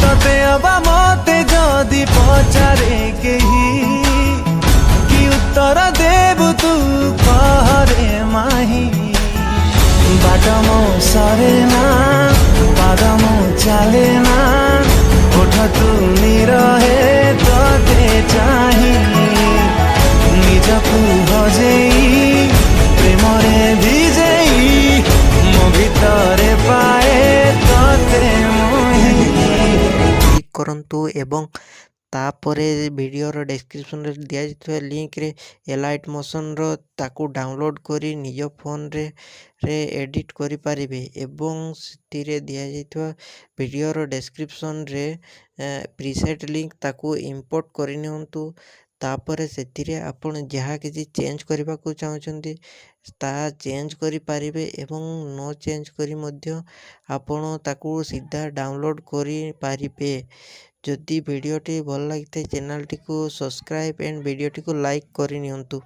तते अबा मते जदि पचारे केही कि उत्तर देबु तू कहरे माही बाटमो सरे ना पादमो चाले ना ओठ तुनी रहे तते चाही निजकु भजेई प्रेमरे भिजेई मो भितरे पाए तते क्लिक करंतु एवं तापर वीडियोर डिस्क्रिप्शन रे दिया जाइଥିବା लिंक रे एलाइट मोशन रो ताकू डाउनलोड करी निज फोन रे एडिट करि पारिबे एवं सिथिरे दिया जाइଥିବା वीडियोर डिस्क्रिप्शन रे प्रीसेट लिंक ताकू इंपोर्ट करि नियंतु तापर सेथिरे आपण जहा किछि चेंज करबा को चाहउछंती ता चेंज करि पारिबे एवं नो चेंज करी मध्य आपण ताकू सीधा डाउनलोड करि पारिबे। जदि वीडियोटी भल लगी चैनल टी को सब्सक्राइब एंड वीडियोटी को लाइक करि नियंतु।